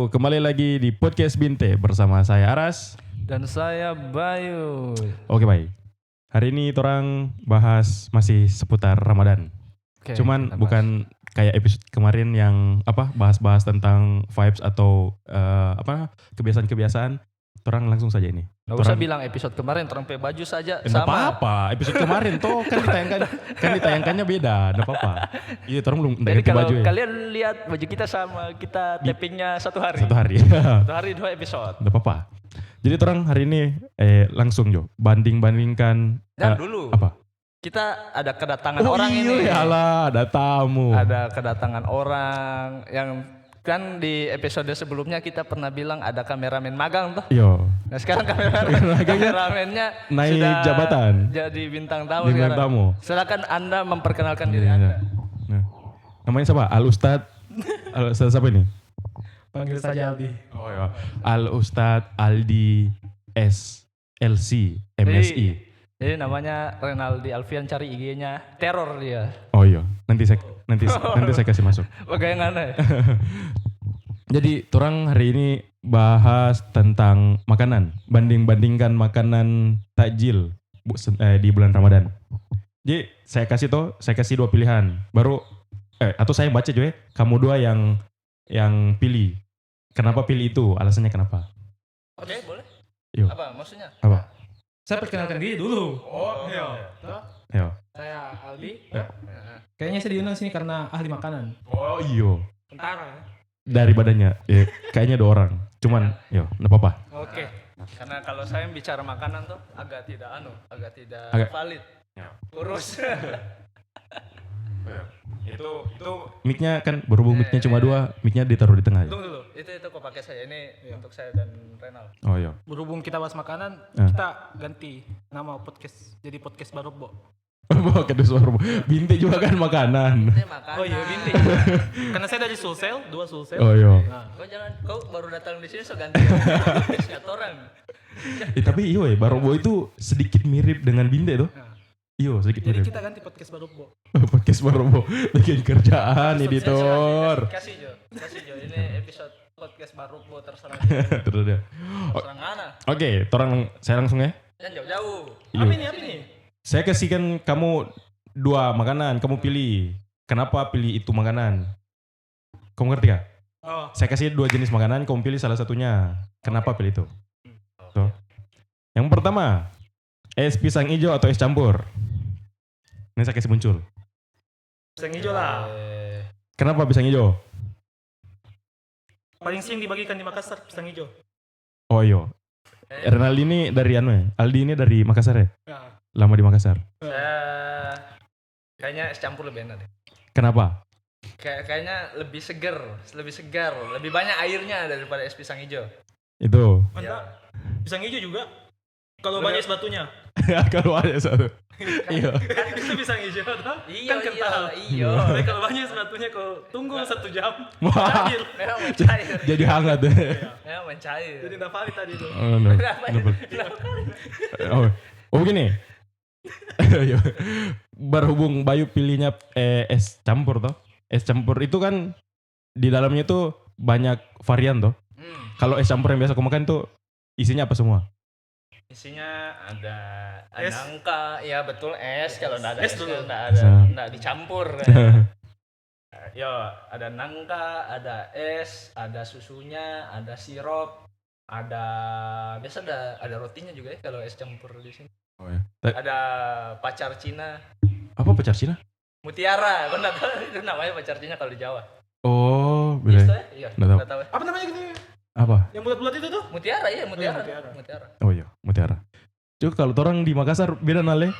Halo, kembali lagi di Podcast Binte bersama saya Aras. Dan saya Bayu. Oke, baik. Hari ini orang bahas masih seputar Ramadan. Oke, Cuman kita bukan kayak episode kemarin yang bahas-bahas tentang vibes atau kebiasaan-kebiasaan. Orang langsung saja ini. Gak usah bilang episode kemarin, terang baju saja Nggak sama. apa-apa, episode kemarin tuh kan ditayangkannya beda, nggak apa-apa. Iya, orang belum Jadi ganti kalau baju ya. kalian lihat baju kita sama, kita tappingnya satu hari. Satu hari. Satu hari 2 episode. Nggak apa-apa. Jadi orang hari ini langsung Jo, banding-bandingkan Dan dulu. apa? Kita ada kedatangan orang ini. Iya lah, ada tamu. Ada kedatangan orang yang kan di episode sebelumnya kita pernah bilang ada kameramen magang tuh. Yo. Nah sekarang kameramennya Naik sudah jabatan. jadi bintang tamu Bintang sekarang. tamu. Silakan Anda memperkenalkan diri Iya, Anda. Nah. Namanya siapa? Al Ustad. Al Ustad siapa ini? Panggil saja Aldi. Oh ya. Al Ustad Aldi SLC MSI. Jadi namanya Renaldi Alfian, cari IG-nya. Teror dia. Oh iya. Nanti saya kasih masuk. Bagaimana? Jadi orang hari ini bahas tentang makanan, bandingkan makanan takjil di bulan Ramadan. Jadi saya kasih 2 pilihan. Baru atau saya baca juga, kamu 2 yang pilih. Kenapa pilih itu? Alasannya kenapa? Oke, boleh. Yuk. Apa maksudnya? Apa? Saya perkenalkan diri dulu. Ayo. Saya Aldi. Kayaknya saya diundang sini karena ahli makanan. Oh iya. Tentara. Dari badannya, kayaknya 2 orang. Cuman, nggak apa-apa. Oke. Karena kalau saya bicara makanan tuh agak tidak valid. Ya. Kurus. Itu mic-nya kan berhubung mic-nya cuma 2, mic-nya ditaruh di tengah. Tunggu dulu. Itu kok pakai saya. Ini untuk saya dan Renal. Oh iya. Berhubung kita bahas makanan, kita ganti nama podcast jadi podcast Barobo. Kedus baru. Bintik juga kan makanan. Ini makanan. Oh iya, bintik. Karena saya dari Sulsel, 2 Sulsel. Oh iya. Kau baru datang di sini so ganti podcast orang. Tapi Barobo itu sedikit mirip dengan Binte tuh. Iya, sedikit Jadi mirip. kita ganti podcast Barobo. Podcast Barobo bikin kerjaan editor. Kasih Jo. Ini episode podcast Barobo terserah. Terus dia. Terserah mana? Oke, saya langsung ya. Jangan jauh-jauh. Iya. Apa ini? Saya kasihkan kamu 2 makanan, kamu pilih. Kenapa pilih itu makanan? Kamu ngerti gak? Oh. Saya kasih 2 jenis makanan, kamu pilih salah satunya. Kenapa pilih itu? Tuh. Yang pertama, es pisang hijau atau es campur? Ini saya kasih muncul. Pisang hijau lah. Kenapa pisang hijau? Paling sering dibagikan di Makassar pisang hijau. Oh iya. Renaldi ini dari Aldi ini dari Makassar ya? Nah. Lama di Makassar. Kayaknya es campur lebih enak deh. Kenapa? Kayaknya lebih segar, lebih banyak airnya daripada es pisang hijau. Itu. Mantap. Pisang hijau juga. Kalau banyak es batunya. Kalau ada satu. Iya. Kan itu pisang hijau toh? Iya, Kan kental. iya. Tapi kalau banyak es batunya kau tunggu 1 jam. Wah. Cair. Memang mencair. Jadi hangat deh. Memang mencair. Jadi enggak valid tadi itu. Oh, no. Oh begini. Berhubung Bayu pilihnya es campur toh. Es campur itu kan di dalamnya tuh banyak varian toh. Kalau es campur yang biasa aku makan tuh isinya apa semua? Isinya ada Es. nangka, ya betul es. Kalau enggak ada Es es, dulu. enggak dicampur. Yo, ada nangka, ada es, ada susunya, ada sirup, biasa ada rotinya juga ya kalau es campur di sini. Oh ya. Ada pacar Cina, Apa pacar Cina? mutiara. Kau enggak tahu itu namanya pacar Cina kalau di Jawa. Oh, Yes, beda. iya. Nggak tahu. Nggak tahu ya. Apa namanya gitu? Apa? Yang bulat-bulat itu tuh? Mutiara, iya mutiara. mutiara. Mutiara. Oh iya, mutiara. Cuma kalau orang di Makassar beda nale.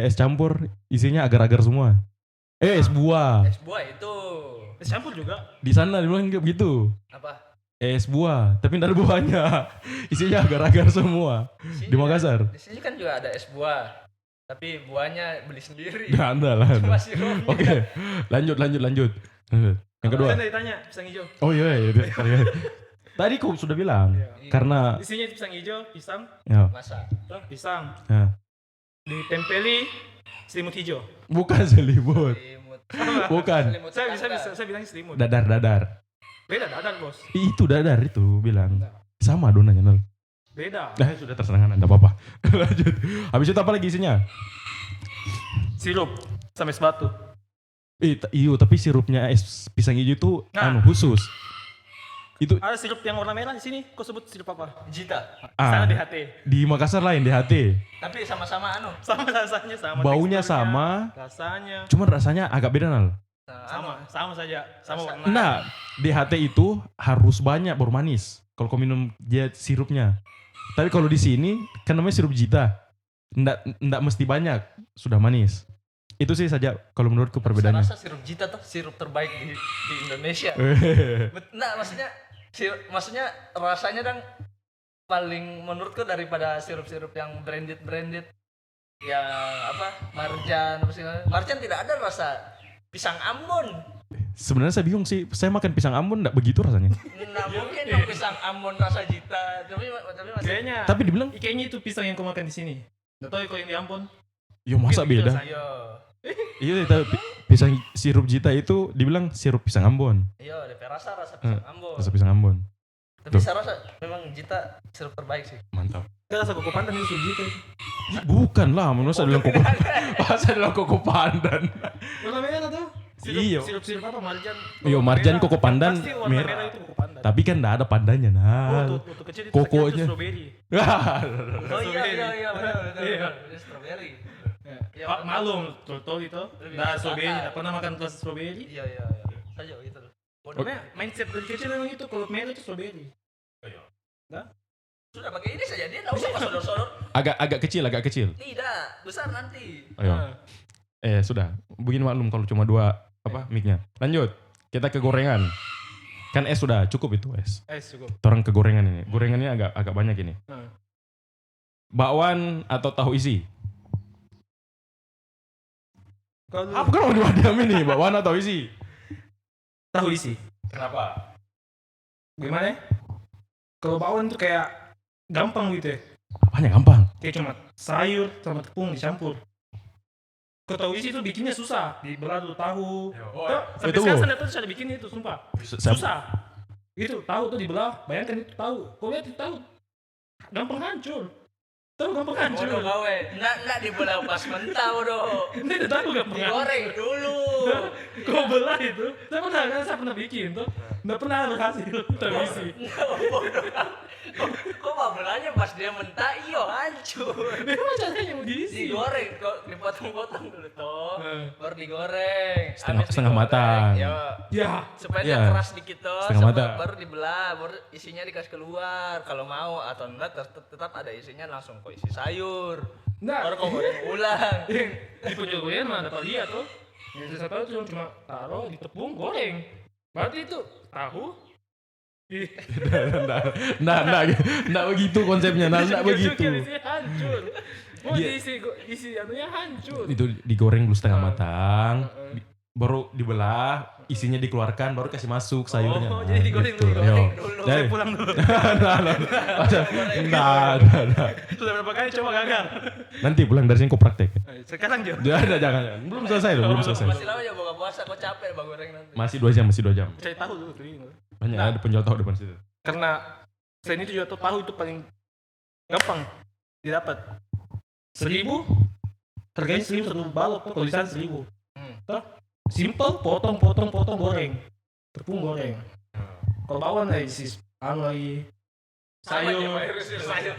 Es campur isinya agar-agar semua. Es buah. Es buah itu Es campur juga. Di sana dibilang kayak begitu. apa? Es buah, tapi nggak ada buahnya. Isinya agar-agar semua. Sini Di Makassar. Di sini kan juga ada es buah. Tapi buahnya beli sendiri. Nggak ada lah. Cuma sirupnya. Oke, lanjut. Yang kedua. Saya tadi tanya pisang hijau. Oh iya. Tadi kau sudah bilang. Iya. Karena. Isinya pisang hijau, pisang, Ya, Masa? pisang. ya. Ditempeli selimut hijau. Bukan selimut. Selimut. Bukan. Selimut Saya tetangga. bisa bilang selimut. Dadar. Beda dadar bos. Itu dadar itu bilang. Sama adonannya Nol. Beda. Nah, sudah terserah enggak apa-apa. Lanjut. Habis itu apa lagi isinya? Sirup sama es batu. Iyo, tapi sirupnya es pisang hijau itu Nah. khusus. Itu Ada sirup yang warna merah di sini. Kau sebut sirup apa? Jita. Sana DHT. di Makassar lain DHT. Tapi sama-sama Sama rasanya sama. Baunya teksturnya, sama, Rasanya. cuman rasanya agak beda Nal. Sama saja. Sama warna. Nah, DHT itu harus banyak baru manis. Kalau kau minum dia sirupnya. Tapi kalau di sini kan namanya sirup Jita. Nggak mesti banyak, sudah manis. Itu sih saja kalau menurutku perbedaannya. Saya rasa sirup Jita tuh sirup terbaik di Indonesia. Nah, maksudnya rasanya dan paling menurutku daripada sirup-sirup yang branded yang apa Marjan apa sih. Marjan tidak ada rasa pisang Ambon. Sebenarnya saya bingung sih, saya makan pisang Ambon enggak begitu rasanya. Nah mungkin dong pisang Ambon rasa Jita, tapi masih Kayaknya. Tapi dibilang, Kayaknya itu pisang yang kau makan di sini. Nggak tahu kalau yang di Ambon. ya masa Mungkin beda? saya. Yo, Iya, tapi pisang sirup Jita itu dibilang sirup pisang Ambon. yo, DP rasa pisang Ambon. Rasa pisang Ambon. Tapi Tuh. saya rasa memang Jita sirup terbaik sih. Mantap. Kan rasa koko pandan itu sujito. Bukan lah, masa bilang koko. Masa bilang koko pandan. Warna merah tuh. Iya. Sirup apa Marjan? Iya, Marjan, koko pandan, Pasti warna merah. merah itu koko pandan. Tapi kan enggak ada pandannya, Oh, nah. tuh kecil itu Kokonya. sakit, itu strawberry. Oh iya betul. Iya. Itu strawberry. Ya, malum, tol itu. Lebih Nah, wisata. strawberry. Nggak pernah makan kelas strawberry. Iya. Saja gitu loh. Bodoh. Pokoknya mindset dari kecil memang itu kalau merah itu strawberry. Sudah pakai ini saja dia enggak usah sodor-sodor. Agak kecil. Tidak, besar nanti. Ayo. Nah, Sudah. Begini maklum kalau cuma 2 mic-nya. Lanjut. Kita ke gorengan. Kan es sudah cukup itu es. cukup. Orang ke gorengan ini. Gorengannya agak banyak ini. Nah. Bakwan atau tahu isi? Kalau Apa kan mau diam ini? Bakwan atau tahu isi? tahu isi. Kenapa? Gimana ya? Kalau bakwan tuh kayak gampang gitu ya. Apanya gampang? Kayak cuma sayur sama tepung dicampur. Kalau tahu isi itu bikinnya susah. Dibelah dulu tahu. Tuh, sampai itu sekarang Bu. saya lihat tuh bisa dibikin itu sumpah. Saya- Susah. Itu tahu tuh dibelah. Bayangkan itu tahu. Kau lihat itu tahu. Gampang hancur. Tahu gampang hancur. Bodoh kau enggak dibelah pas mentah bodoh. Ini udah tahu gampang hancur. Digoreng dulu. Kau belah itu. Saya pernah bikin tuh. Nggak pernah berhasil. Tahu isi. Bodoh. Kok belahnya pas dia mentah iyo hancur. Memang caranya mau diisi. Digoreng kok dipotong-potong dulu toh. Nah. Baru digoreng. Setengah- Habis setengah matang. Yo. Ya. Supaya Iya. dia keras dikit toh, Setengah matang. baru dibelah, baru isinya dikasih keluar. Kalau mau atau enggak tetap ada isinya langsung kau isi sayur. Nah. Baru kau goreng ulang. Di pojok gorengan mana dapat lihat tuh. Yang saya tahu cuma taruh di tepung goreng. Berarti itu tahu. Nggak begitu konsepnya, nggak begitu. Isinya hancur. Mau Iya. diisi anunya hancur. Itu digoreng dulu setengah matang, baru dibelah, isinya dikeluarkan, baru kasih masuk sayurnya. Oh, jadi digoreng gitu. dulu. Yo. Digoreng dulu. Jadi- Saya pulang dulu. Nah. Sudah berapa kali coba gagal. Nanti pulang dari sini kau praktek. Sekarang Jo. Jangan. Belum selesai loh, belum selesai. Masih lama ya buka puasa, kok capek bang goreng nanti. Masih 2 jam. Saya tahu dulu tuh. Banyak ada penjual tahu depan situ. Karena selain itu juga tahu itu paling gampang didapat. 1.000 harganya 1.000 satu balok tuh, kalau di sana 1.000. Toh, simple, potong goreng, tepung goreng. Kalau bawang isi lagi sayur. Sayur.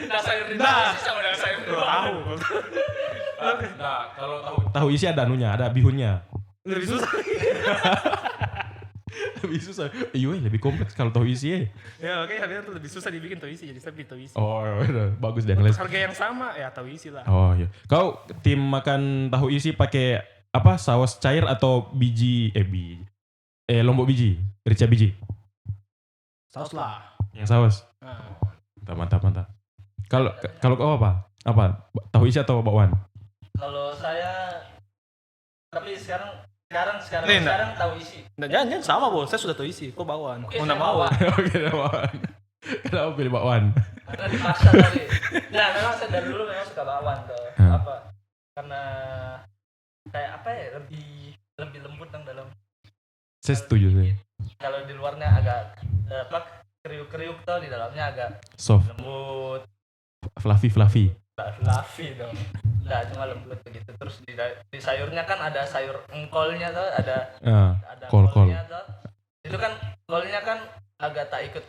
Nah sayur di Nah. sama dengan sayur di Tahu. Nah, kalau tahu isi ada anunya, ada bihunnya. Lebih susah. Lebih susah. Iya, lebih kompleks kalau tahu isi. Ya oke, harganya tuh lebih susah dibikin tahu isi, jadi saya beli tahu isi. Oh, bagus deh Untuk ngeles. harga yang sama ya tahu isi lah. Oh iya. Kau tim makan tahu isi pakai apa? Saus cair atau lombok biji, rica biji? Saus lah. Yang saus. Nah. Mantap. Kalau kau apa? Apa? Tahu isi atau bakwan? Kalau saya tapi sekarang Nih, tahu isi. Nah, jangan sama bos, saya sudah tahu isi. Kok bawaan? Oke, Mau saya nggak mau? bawaan. Oke, bakwan. Kenapa pilih bakwan? Karena dipaksa tadi. Nah, memang saya dari dulu memang suka bakwan tuh. Apa? Karena kayak apa ya lebih lembut dalam. Saya setuju sih. Kalau di luarnya agak kriuk-kriuk tuh, di dalamnya agak Soft, lembut, fluffy. fluffy dong. Nah, cuma lembut begitu. Terus di sayurnya kan ada sayur engkolnya tuh, ada Kol. kolnya tuh. Itu kan kolnya kan agak tak ikut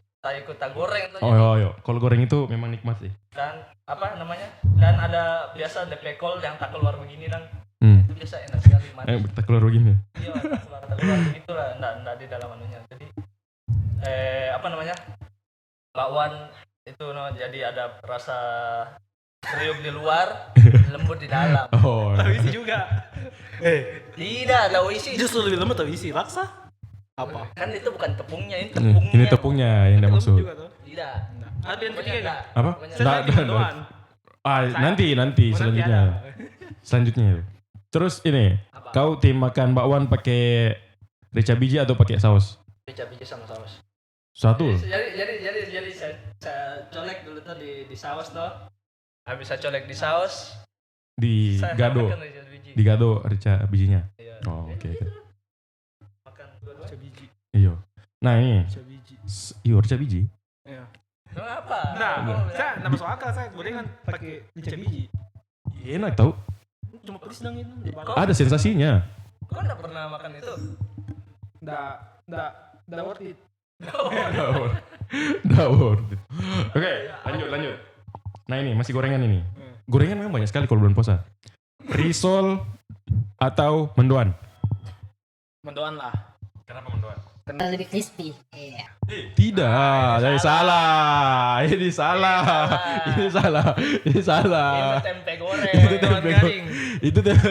tak goreng tuh. Oh, kol goreng itu memang nikmat sih. Dan apa namanya? Dan ada biasa DP kol yang tak keluar begini dan itu biasa enak sekali manis. Tak keluar begini. Iya, tak keluar begitu lah, enggak di dalam anunya. Jadi apa namanya? Bakwan itu jadi ada rasa kriuk di luar, lembut di dalam. Oh. Tahu isi juga. Tidak, tahu isi. Justru lebih lembut tahu isi. Laksa? Apa? Kan itu bukan tepungnya, ini tepungnya. Ini tepungnya yang dia maksud. Juga tuh. Tidak. Ada yang ketiga enggak? Apa? Saya lagi mendoan. Nanti selanjutnya. Selanjutnya. Terus ini, Apa? kau tim makan bakwan pakai rica biji atau pakai saus? Biji sama saus. Satu. Jadi saya colek dulu tuh di saus tuh. Habis saya colek di saus, Di saya gado. makan rica biji. Di gado rica bijinya. Iya. Oh, oke. Makan dua-dua. Biji. Iya. Nah, ini. Biji. Rica biji. Iya. Emang apa? Nah, Oh, saya enggak masuk akal saya gorengan pakai rica biji. Enak tau. Cuma pedes dong ini. Ada sensasinya. Kau enggak pernah makan itu? Enggak worth it. Nggak worth it. Oke, lanjut. Nah ini masih gorengan ini. Gorengan memang banyak sekali kalau bulan puasa. Risol atau mendoan? Mendoan lah. Kenapa mendoan? Karena lebih crispy. Iya. Tidak, ini salah. Ini salah. Itu tempe goreng. Itu Mendoan tempe garing. Itu tempe.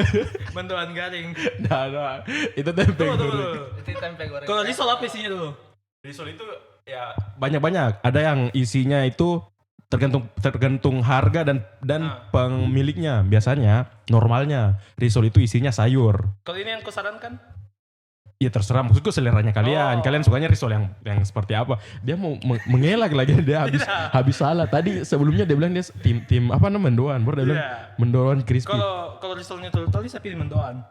Mendoan garing. Nah. Itu tempe goreng. Tuh. Itu tempe goreng. Kalau risol apa isinya dulu? Risol itu ya banyak. Ada yang isinya itu tergantung harga dan pemiliknya. Biasanya normalnya risol itu isinya sayur. Kalau ini yang kau sarankan? Ya terserah, maksudku seleranya kalian. Oh. Kalian sukanya risol yang seperti apa? Dia mau mengelak lagi, dia habis salah. Tadi sebelumnya dia bilang dia tim apa namanya mendoan, baru dia bilang mendoan crispy. Kalau risolnya toli saya pilih mendoan.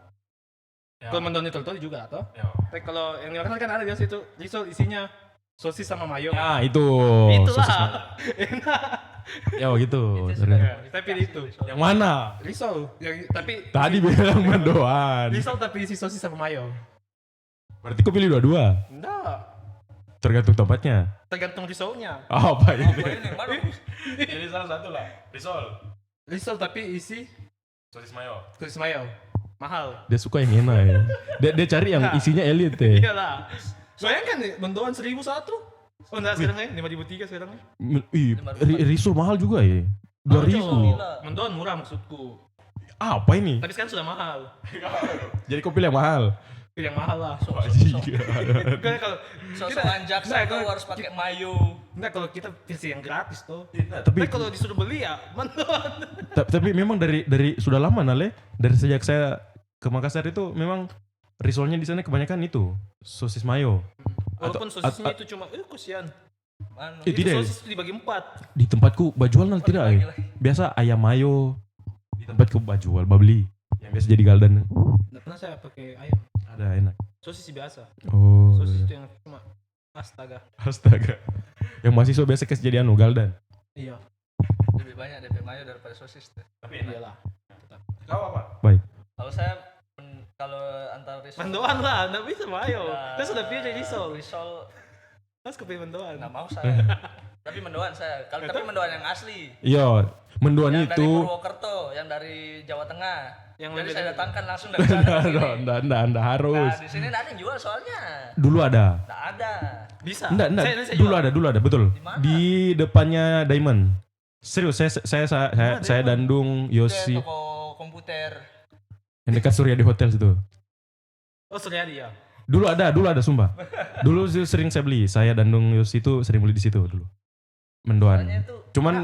Ya. Kalau mendoannya toli juga atau? Ya. Tapi kalau yang dimakan kan ada biasa itu risol isinya sosis sama mayo. Ya itu. Itulah. Sosis mayo. Enak. Ya gitu. Saya pilih itu. Yang mana? Risol. Tapi Tadi bilang mendoan. risol tapi isi sosis sama mayo. Berarti kau pilih dua-dua. Enggak. Tergantung tempatnya. Tergantung risolnya. Apa ini? Mana? Jadi salah satu lah. Risol. Risol tapi isi Sosis mayo. sosis mayo. Mahal. Dia suka yang enak ya. Dia cari yang isinya elit ya. Iyalah. Bayangkan nih, mendoan 1.001. Oh enggak sekarang ya, 5.003 sekarang ya. Risol mahal juga ya. 2.000. Mendoan murah maksudku. Apa ini? Tapi sekarang sudah mahal. Jadi kau pilih yang mahal. Pilih yang mahal lah. Kan kalau Sosokan jaksa Nah, kau kalau- harus pakai mayo. enggak kalau kita pilih yang gratis tuh. Tapi Tapi kalau disuruh beli ya mendoan. tapi memang dari sudah lama Nale, dari sejak saya ke Makassar itu memang risolnya di sana kebanyakan itu sosis mayo. Walaupun sosisnya itu cuma kasihan. Mana? Eh, Itu tidak. sosis itu dibagi 4. Di tempatku bajual Nal tidak ya. Biasa ayam mayo. Di tempatku bajual babli. Yang biasa jadi galdan. Enggak pernah saya pakai ayam. Ada enak. Sosis biasa. Oh. Sosis itu yang cuma astaga. Astaga. Yang mahasiswa biasa kasih jadi anu galdan. Iya. Lebih banyak DP mayo daripada sosis tuh. Tapi Iyalah. Kau apa? Baik. Kalau saya kalau antar risol. Mendoan lah, enggak bisa mayo. Ya, Kan sudah pilih risol. Risol Harus kepilih mendoan. nggak mau saya. Tapi mendoan saya. Kalau tapi mendoan yang asli. Iya, mendoan Yang dari itu. Purwokerto, yang dari Jawa Tengah. Yang Jadi lebih saya dari- datangkan langsung dari sana ke sini. Anda harus. Nah, di sini nggak ada yang jual soalnya. Dulu ada. Nggak ada. Bisa. Enggak. Saya Dulu jual. ada, betul. Di mana? Di depannya Diamond. Serius, saya Diamond? Dandung, Itu Yosi, toko komputer. yang dekat Surya di hotel situ. Oh, Suryadi ya. Dulu ada sumpah. Dulu sering saya beli. Saya Dandung Yosi itu sering beli di situ dulu. Mendoan. Soalnya itu Cuman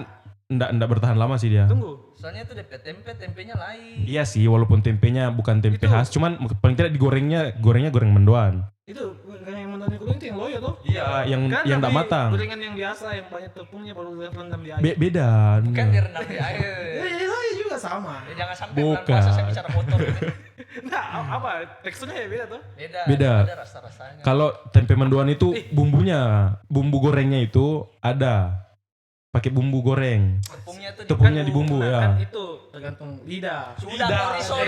enggak bertahan lama sih dia. Tunggu. soalnya itu DP tempenya lain. Iya sih, walaupun tempenya bukan tempe Itu- khas, cuman paling tidak digorengnya goreng mendoan. Itu gorengan yang mendoan itu yang loyo tuh. Iya, yang Kan enggak tapi matang. Gorengan yang biasa yang banyak tepungnya baru rendam di air. Beda. Kan direndam di air. Iya juga sama. Jangan sampai Bukan. bulan puasa saya bicara kotor ini. Nah, apa? Teksturnya ya beda tuh. Beda. Ada rasa-rasanya. Kalau tempe mendoan itu bumbu gorengnya itu ada. Pakai bumbu goreng. Tepungnya di bumbu Nah, ya. kan itu tergantung lidah. Sudah kok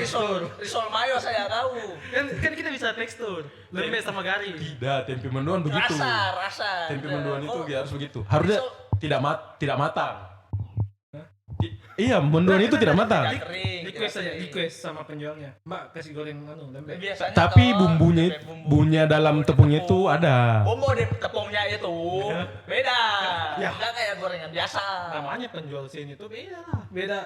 risol mayo saya tahu. Kan kita bisa tekstur. Lembek sama garing. Tidak, tempe mendoan begitu. Rasa. Tempe Tidak. mendoan itu Oh, harus begitu. Harusnya risol- tidak matang. Iya, mendoan itu tidak matang. Kering. Request tidak aja, kering. request sama penjualnya. Mbak kasih goreng lembek. Biasanya Tapi kalau bumbunya tempe bumbu- bumbunya dalam tepungnya itu ada. Bumbu di tepungnya itu beda. Ya. Enggak kayak gorengan biasa. Namanya penjual sini tuh beda lah. Beda.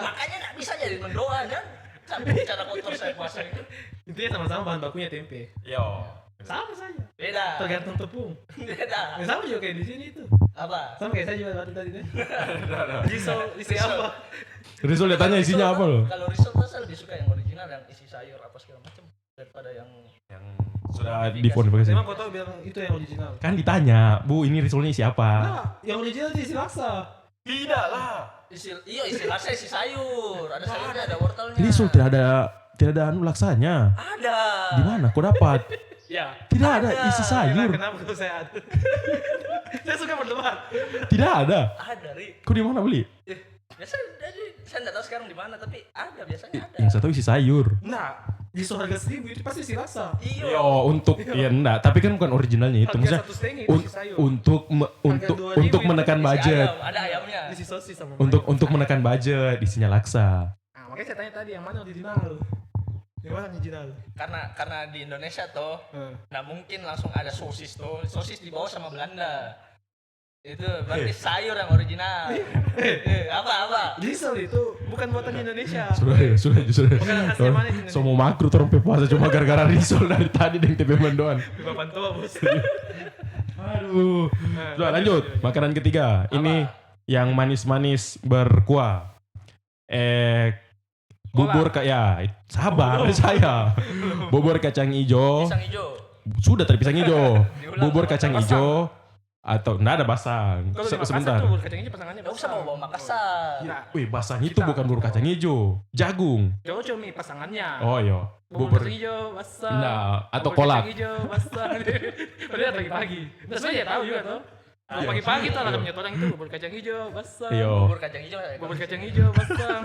Makanya nggak bisa jadi mendoan kan. Sampai cara kotor saya puasa itu Intinya sama-sama bahan bakunya tempe. Yo. Sama saja. beda. Tergantung tepung. Beda. Ya, sama juga kayak di sini itu. Apa? Sama kayak saya juga waktu tadi tuh. Risol isi apa? Rizal dia tanya isinya apa loh? Kalau risol tuh saya lebih suka yang original yang isi sayur apa segala macam daripada yang Sudah dimodifikasi. Emang kau tahu bilang itu yang original? Kan ditanya, Bu, ini risolnya isi apa? Nah, yang original itu isi laksa. Tidak lah. isi laksa isi sayur. Ada sayurnya, ada wortelnya. Risol tidak ada anu laksanya. Ada. Di mana kau dapat? Ya. Tidak ada isi Nah, sayur. kenapa kau saya ada? Saya suka berdebat. Tidak ada. Ada, Ri. Kau di mana beli? Biasa jadi saya enggak tahu sekarang di mana tapi ada biasanya ada. Yang satu isi sayur. Nah, di harga 1.000 itu pasti isi laksa. Iya. Yo, untuk ya enggak, tapi kan bukan originalnya itu. Maksudnya Harga 1,5 itu isi sayur. untuk 2.000 untuk itu menekan Isi budget. ayam, ada ayamnya. Isi sosis sama Untuk menekan budget isinya laksa. Nah, makanya saya tanya tadi yang mana original? Yang mana original? Karena di Indonesia tuh nggak mungkin langsung ada sosis tuh. Sosis dibawa sama Belanda. Itu berarti sayur yang original. Apa? Diesel itu bukan buatan Indonesia. Sudah. Bukan khasnya mana di Indonesia. Semua makro orang puasa cuma gara-gara risol dari tadi dengan tempe mendoan. Bapak tua bos. Aduh. Sudah lanjut. Makanan ketiga. Ini yang manis-manis berkuah. Bubur sabar saya. Bubur kacang hijau. Pisang hijau. Sudah tadi pisang hijau. Diulang, Bubur apa? kacang hijau atau enggak ada basang. Kalau di Makassar Sebentar. tuh bubur kacang hijau pasangannya Nggak usah basah. bawa Makassar. Ya, Wih, basang itu bukan bubur kacang hijau, jagung. cowok mie pasangannya. Oh iya. Bubur kacang hijau basah. Nah, atau Bubur kolak. kacang hijau basah. Padahal pagi-pagi. Nah, sebenarnya tahu juga tuh. Iya. Pagi-pagi tuh ada punya orang itu bubur kacang hijau basah. Iya. Bubur kacang hijau. Bubur kacang hijau basah.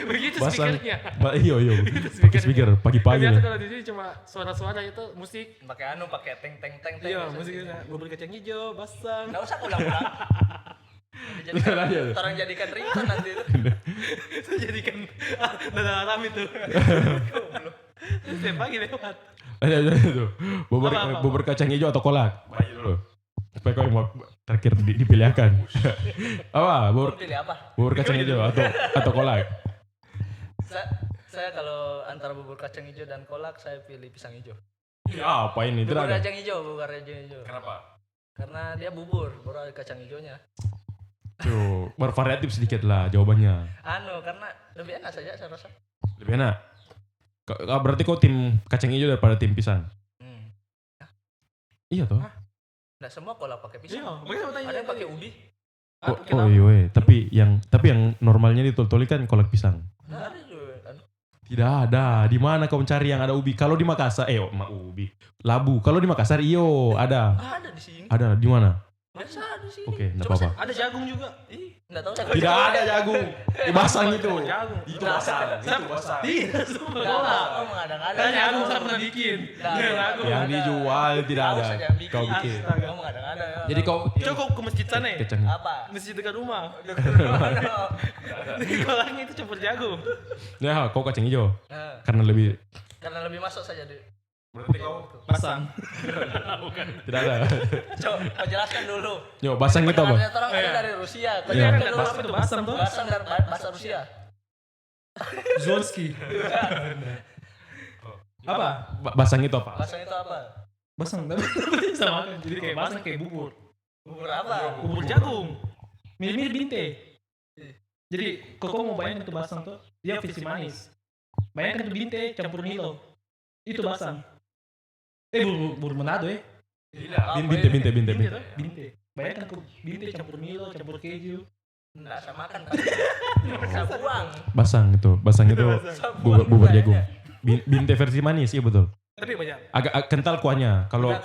Begitu Basang. speakernya. Iya. Pakai speaker pagi-pagi Biasa loh. kalau di sini cuma suara-suara itu musik. Pakai teng. Iya, musik itu. Bubur kacang hijau basah. Nggak usah ulang-ulang. Orang jadikan ringtone nanti itu. Saya jadikan dada aram itu. Setiap pagi lewat. Aduh. Apa? Bubur kacang hijau atau kolak? Bayi dulu. Supaya kau yang mau terakhir dipilihkan. Apa? Mau pilih apa? Bubur kacang hijau atau kolak? Saya kalau antara bubur kacang hijau dan kolak saya pilih pisang hijau. Ya, apa ini? Tidak Bubur ada. kacang hijau. Kenapa? Karena dia bubur, baru ada kacang hijaunya. Tuh, bervariatif sedikit lah jawabannya. Karena lebih enak saja saya rasa. Lebih enak. Berarti kau tim kacang hijau daripada tim pisang? Iya toh? Nggak semua kolak pakai pisang. Iya, makanya saya tanya. Ada yang pakai ubi. Oh iya, tapi yang normalnya ditol-toli kan kolak pisang. Nah, ada juga. Tidak ada. Di mana kau mencari yang ada ubi? Kalau di Makassar, ubi. Labu. Kalau di Makassar, ada. Ada di sini. Ada di mana? Biasa ada di sini. Oke, enggak Coba apa-apa. Ada jagung juga. Nggak tahu. Tidak ada jagung. Basang itu. Jagung. Itu basang. Itu basang. Tidak, semua Nggak kolak. tahu mengada-ngada. Kan jagung saya pernah bikin. Jagung. Yang dijual tidak Tahu ada. saja yang bikin. Kau bikin. Astaga. Kamu mengada-ngada ya. Jadi kau Coba ke masjid sana ya. kacang. apa? Masjid dekat rumah. Nah, Di kolaknya itu campur jagung. Ya, kau kacang hijau. Karena lebih karena lebih masuk saja di. berarti kau Pasang. tidak ada. Coba kau jelaskan dulu. Yo, basang itu apa? Ternyata orang ada dari Rusia. Kau Iya. jelaskan Kan dulu. apa itu basang tuh? Bahasa dari bahasa Rusia. Zolski. Apa? Basang itu apa? Bahasa itu apa? Basang. Sama kan. Jadi kayak basang kayak bubur. Bubur apa? Bubur jagung. Mirip-mirip binte. Jadi kalau mau bayangin itu basang tuh, dia versi manis. Bayangkan itu binte campur Milo. Itu basang. Bubur Manado Binte. tuh, binte. Bayangkan tuh binte campur Milo, campur keju. Enggak, saya makan Pak. Saya buang. Basang itu bubur jagung. Binte versi manis, iya betul. Tapi banyak. Agak kental kuahnya. Kalau Nah,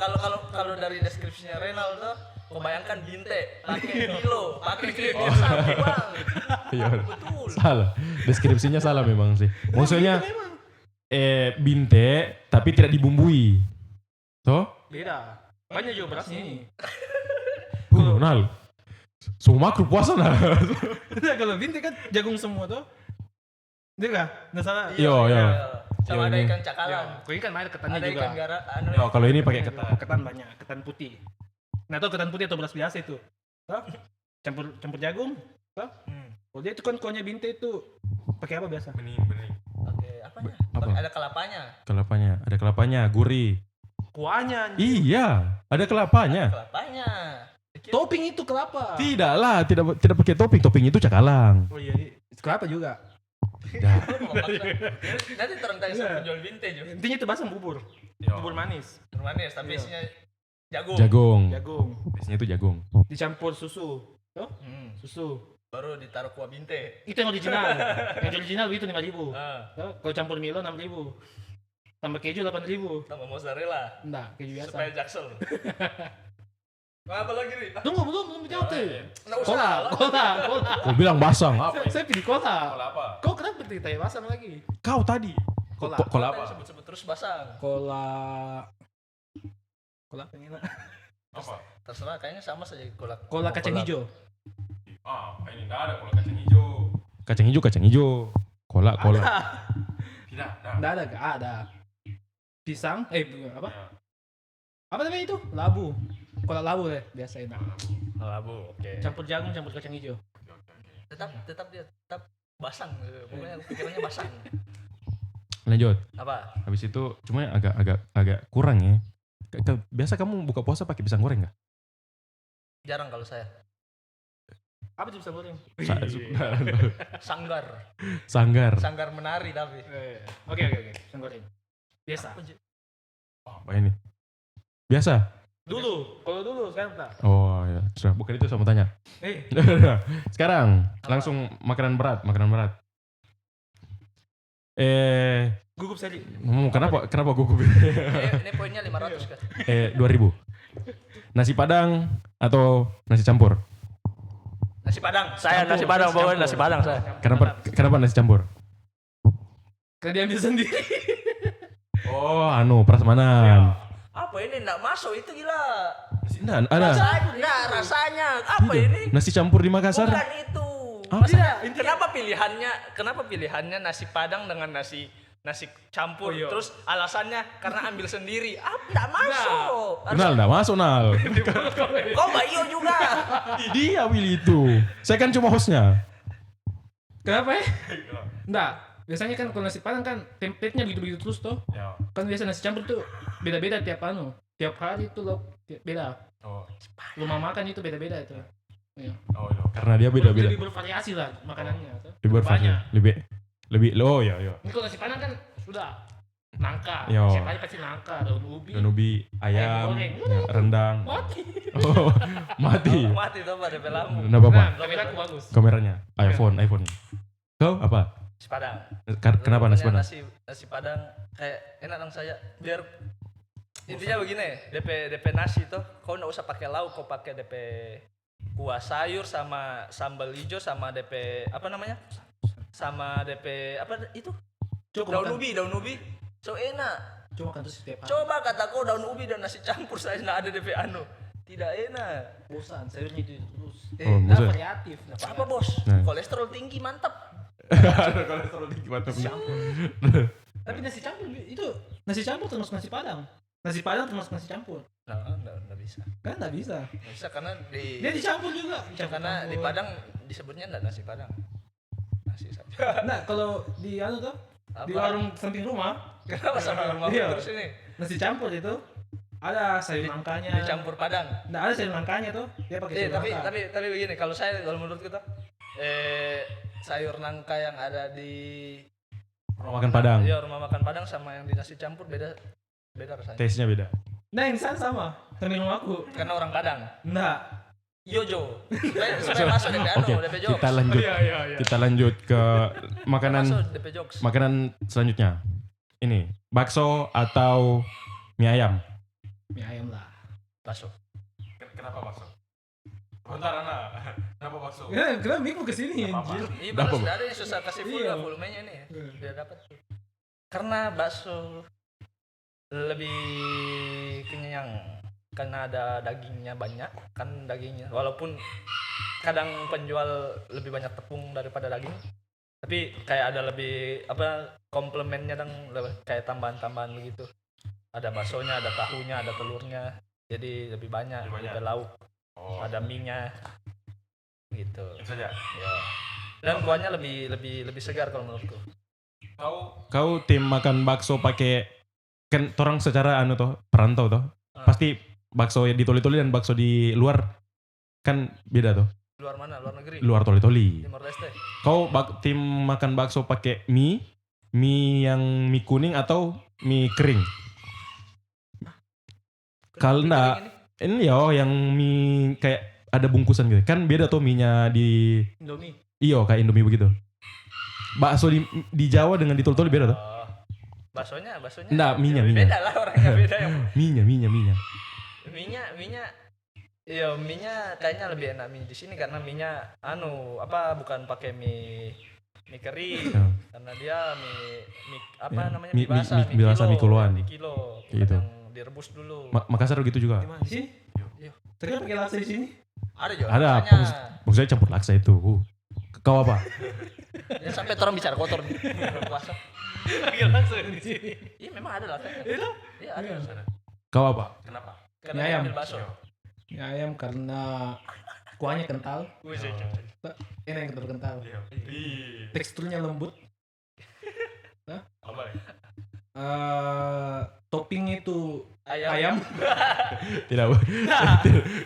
kalau dari deskripsinya Renal tuh, kebayangkan binte, pakai Milo, pakai krim biasa, buang. iya, Betul. salah. Deskripsinya salah memang sih. Maksudnya binte tapi tidak dibumbui. Toh? Beda. Banyak juga berasnya ini. Nal. Semua makro puasa nah. Nah, kalau bintik kan jagung semua tuh. Dia kan? Nggak salah. Iya. Sama ada Ini. ikan cakalang. Kau ini kan ada ketannya Ada juga. ikan gara, Oh, kalau ini pakai ketan. Ketan banyak, ketan putih. Nah, tuh ketan putih atau beras biasa itu. Tuh, campur jagung. Tuh. Oh, dia itu kan kuahnya bintik itu pakai apa biasa? Bening. Oke, apanya? Apa? Ada kelapanya. Ada kelapanya, gurih. Kuahnya. Iya, ada kelapanya. Kelapanya. Topping itu kelapa. Tidak lah, tidak pakai topping. Topping itu cakalang. Oh iya, kelapa juga. Dah. Nanti terang tanya sama penjual vintage juga. Intinya itu basam bubur. Iya. Bubur manis. Manis, tapi Iya. isinya jagung. Jagung. Jagung. Biasanya itu jagung. Dicampur susu. Tuh, susu. Baru ditaruh kuah binte. Itu yang original. Yang original itu 5.000. Ah, Kalau campur Milo 6.000. Tambah keju 8.000. tambah mozzarella Enggak, keju biasa. supaya jaksel. Apa lagi nih? Tunggu, belum dijawab tuh. Nggak usah. Cola. Kau bilang basang apa? Saya pilih cola. apa? Kau kenapa ditanya basang lagi? Kau tadi. Cola. Cola Apa? apa? Sebut-sebut terus basang. Cola apa yang enak? Apa? Terserah, kayaknya sama saja cola. Cola kacang hijau. Ini enggak ada cola kacang hijau. Kacang hijau. Cola. Tidak, Enggak ada, enggak ada. Pisang, apa? Apa namanya itu? Labu. Cola labu deh, biasa enak. Labu, oke. Campur jagung, campur kacang hijau. Tetap dia tetap basang. Pokoknya pikirannya basang. Lanjut. Apa? Habis itu cuma agak kurang ya. Biasa kamu buka puasa pakai pisang goreng nggak? Jarang kalau saya. Apa itu pisang goreng? Sanggar. Sanggar. Sanggar menari tapi. Oke. Pisang goreng. Biasa. Apa ini? Biasa. Kalau dulu sekarang tak. Oh ya, sudah. Bukan itu saya mau tanya. Sekarang langsung makanan berat. Gugup saja. Kenapa gugup? Ini poinnya 500 kan? 2000. Nasi Padang atau nasi campur? Nasi Padang. Saya nasi Padang, pokoknya nasi Padang saya. Kenapa nasi campur? Karena dia ambil sendiri. Oh, prasmanan. Apa ini enggak masuk itu gila. Nah, ada Rasanya apa ini? nasi campur di Makassar. Bukan itu. Apa? Maksudnya, kenapa pilihannya nasi Padang dengan nasi campur? Terus alasannya karena ambil sendiri. Enggak masuk. Nggak masuk Nal. Kok Mbak Iyo juga? Dia Willy itu. Saya kan cuma hostnya. Kenapa ya? Enggak. Biasanya kan kalau nasi Padang kan template-nya begitu-begitu terus tuh. Kan biasa nasi campur tuh beda-beda tiap hari itu loh beda. Rumah makan itu beda-beda itu. Iya. Karena dia beda-beda. Lebih bervariasi lah makanannya. Lebih bervariasi. Lebih. Oh ya. Ini kalau nasi Padang kan sudah nangka. Yo. Siapa aja pasti nangka, daun ubi. Dan ubi, ayam, goreng. rendang. Mati. Oh, mati. Mati tuh pada pelamu. Nggak apa-apa. Nah, kamera aku bagus. Kameranya, iPhone. Kau apa? Nasi Padang. Kenapa nasi Padang? Nasi Padang kayak enak dong saya. Biar intinya begini, DP nasi tuh kau nggak usah pakai lauk, kau pakai DP kuah sayur sama sambal hijau sama DP apa namanya? Sama DP apa itu? Daun ubi. So enak. Cuma kan terus setiap hari. Coba kata kau daun ubi dan nasi campur saya nggak ada DP Tidak enak. Bosan, sayurnya itu terus. bosan. Variatif. Apa bos? Nah. Kolesterol tinggi mantap. Ada kolesterol tinggi mantap. Tapi nasi campur itu nasi campur termasuk nasi Padang. Nasi Padang termasuk nasi campur. Nggak bisa. Kan enggak bisa. Nggak bisa karena Dia dicampur juga. karena di Padang disebutnya nggak nasi Padang. Nasi saja. Nah, kalau di tuh di Apa? warung samping rumah, Kenapa sama rumah Iya. terus ini? nasi campur itu ada sayur nangkanya. Dicampur Padang. Nggak ada sayur nangkanya tuh. Dia pakai sayur nangka. tapi begini, kalau menurut kita sayur nangka yang ada di Rumah makan Padang. Iya, rumah makan Padang sama yang di nasi campur beda rasanya. Taste-nya beda. Nah, yang sana sama. Samping rumah aku. Karena orang Padang. Enggak. Yojo. Supaya masuk DP anu, Oke, DP jokes. kita lanjut. Iya. Kita lanjut ke makanan Masuk DP jokes. makanan selanjutnya. Ini, bakso atau mie ayam? Mie ayam lah. Bakso. Kenapa bakso? Bentar, Ana. Kenapa bakso? Kenapa Miko kesini Apa-apa. anjir? Iya, Kenapa, baru Bu? sudah ada yang susah kasih full Iya. lah volumenya nih. Biar dapat. Karena bakso lebih kenyang. Karena ada dagingnya banyak, kan dagingnya. Walaupun kadang penjual lebih banyak tepung daripada daging, tapi kayak ada lebih komplemennya dan kayak tambahan-tambahan begitu. Ada baksonya, ada tahunya, ada telurnya, jadi lebih banyak. Ada lauk, ada mie-nya, gitu. Itu saja. Ya. Dan kuahnya lebih segar kalau menurutku. Kau tim makan bakso pakai kan orang secara perantau toh. Pasti bakso yang di toli-toli dan bakso di luar kan beda tuh. Luar mana? Luar negeri? Luar toli-toli. Timor Leste. Kau tim makan bakso pakai mie yang mie kuning atau mie kering? Kalau enggak, ini yang mie kayak ada bungkusan gitu. Kan beda tuh mie-nya di Indomie. kayak Indomie begitu. Bakso di Jawa dengan di toli-toli beda tuh. Baksonya. Enggak, mie-nya. Beda lah orangnya beda yang. Mie-nya. Mie-nya iya, mie-nya kayaknya lebih enak mie di sini karena mie-nya bukan pakai mie kering. Ya. Karena dia mie namanya Mie- mie basah, mie basah, mie kiloan. Mie kilo. Gitu. Yang direbus dulu. Makassar gitu juga. Di mana? Di sini? Iya. Ternyata pakai laksa di sini. Ada juga. Ada, makanya. maksudnya campur laksa itu. Kau apa? Ya, sampai orang bicara kotor nih. Puasa. Pakai laksa di sini. Iya, memang ada lah. Itu? Iya, ada. Kau apa? Kenapa? Karena Mie ayam. ambil bakso. Mie ayam karena kuahnya kental. Wih, Enak yang kental-kental. Teksturnya lembut. Apa? Topping itu Ayam. ayam.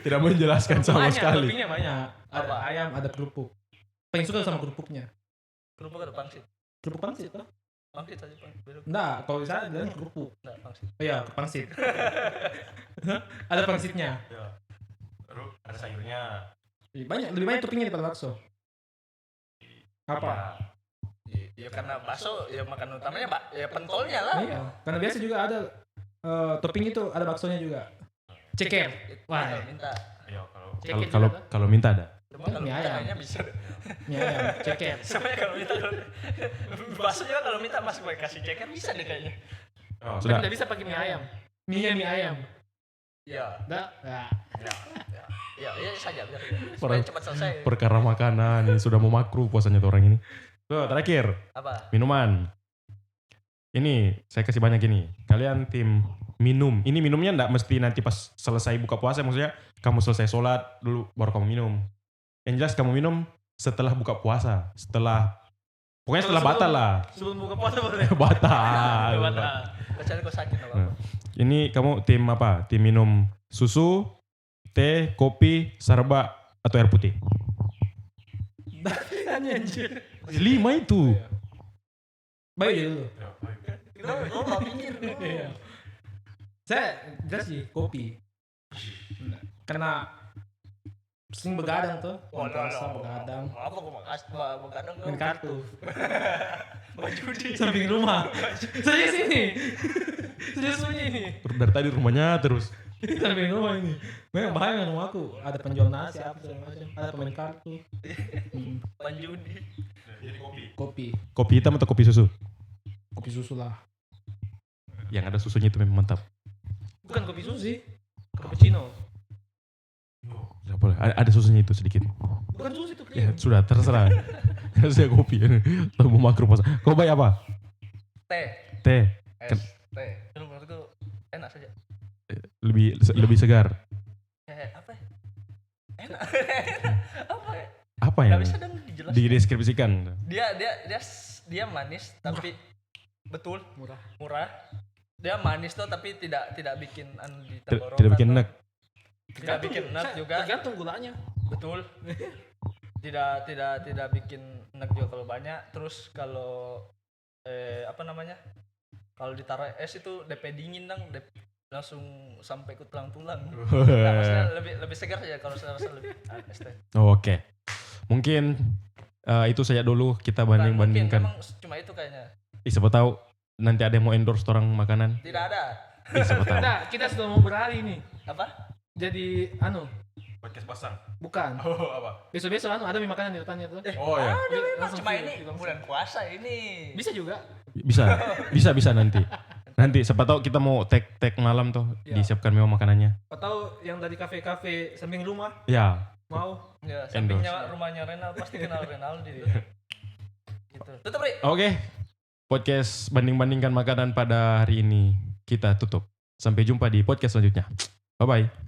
Tidak menjelaskan sama Banyak, sekali. toppingnya banyak. Ada Apa? ayam, ada kerupuk. Paling suka sama kerupuknya. Kerupuk ada pangsit. Kerupuk pangsit toh? Pangsit aja pangsit. Beda. Enggak, kalau di sana bilang kerupuk. Enggak, pangsit. Oh iya, pangsit. Ada pangsitnya. Ada sayurnya. Lebih banyak toppingnya daripada bakso. Apa? Ya karena bakso ya makan utamanya ya pentolnya lah. Iya, karena biasa juga ada topping itu ada baksonya juga. Ceker. Wah, Kalau minta. ceker Kalau juga. kalau minta ada. Cuma kalau Mie minta ayam. kayaknya bisa. Mie ayam, ceker. Sama ya kalau minta. Bakso juga kalau minta masih pakai kasih ceker bisa deh kayaknya. Oh, Tapi sudah. tidak bisa pakai mie ayam. Mie ayam. Ya. Enggak. Nah. Ya saja biar. Orang- Supaya cepat selesai. Perkara makanan ini sudah mau makruh puasanya tuh orang ini. Tuh, terakhir Apa? minuman. Ini saya kasih banyak ini. Kalian tim minum. Ini minumnya enggak mesti nanti pas selesai buka puasa, maksudnya kamu selesai sholat dulu baru kamu minum. Yang jelas kamu minum setelah buka puasa, pokoknya setelah batal lah. Sebelum buka puasa boleh. Batal. Kecuali kau sakit apa? Nah, ini kamu tim apa? Tim minum susu, teh, kopi, sarba atau air putih? Pilihannya anjir. 5 itu. Baik aja dulu. Kau nggak pikir. Iya. Saya jelas sih kopi. Karena sering begadang tuh. Puasa begadang. Apa kau begadang kau? Main kartu. Judi. Samping rumah. Saya sini. Saya sunyi ini. Dari tadi rumahnya terus. Samping rumah ini. Memang bahaya dengan rumahku. Ada penjual nasi apa segala macam. Ada pemain kartu. Panjudi. Kopi. Kopi hitam atau kopi susu? Kopi susu lah. Yang ada susunya itu memang mantap. Bukan kopi susu sih. Cappuccino. Nggak boleh. Ada susunya itu sedikit. Bukan susu itu Ya krim. sudah terserah. Saya kopi. Tahu mau makruh puasa. Kau baik apa? Teh. Teh. Es. Teh. Itu menurutku enak saja. Lebih segar. Apa ya? Enak. Apa ya? Apa Gak yang bisa dong dijelaskan. dideskripsikan? Dia manis tapi betul murah. Dia manis tuh tapi tidak bikin di tenggorokan. Tidak bikin tuh. enak. Tidak bikin enak juga. Tergantung gulanya. Betul. Tidak bikin enak juga kalau banyak. Terus kalau apa namanya? Kalau ditaruh es itu DP dingin dong, langsung sampai ke tulang-tulang. Nah, maksudnya lebih segar ya kalau saya rasa lebih es teh. Oke. Mungkin itu saja dulu kita Bukan, banding-bandingkan. mungkin memang cuma itu kayaknya. Siapa tahu nanti ada yang mau endorse orang makanan. Tidak ada. Siapa tahu. Nah, kita sudah mau beralih nih. Apa? Jadi Podcast pasang. bukan. Oh, apa? Besok-besok ada makanan di depannya tuh. Oh ya. Ada memang langsung cuma film, ini film. bulan puasa ini. Bisa juga. Bisa nanti. Nanti siapa tahu kita mau tag malam tuh Ya. disiapkan memang makanannya. Atau yang dari kafe-kafe samping rumah Ya. mau. Ya, Endorse. sampingnya rumahnya Renal pasti kenal Renaldi. Gitu. Tutup, Ri. Oke. Podcast banding-bandingkan makanan pada hari ini kita tutup. Sampai jumpa di podcast selanjutnya. Bye bye.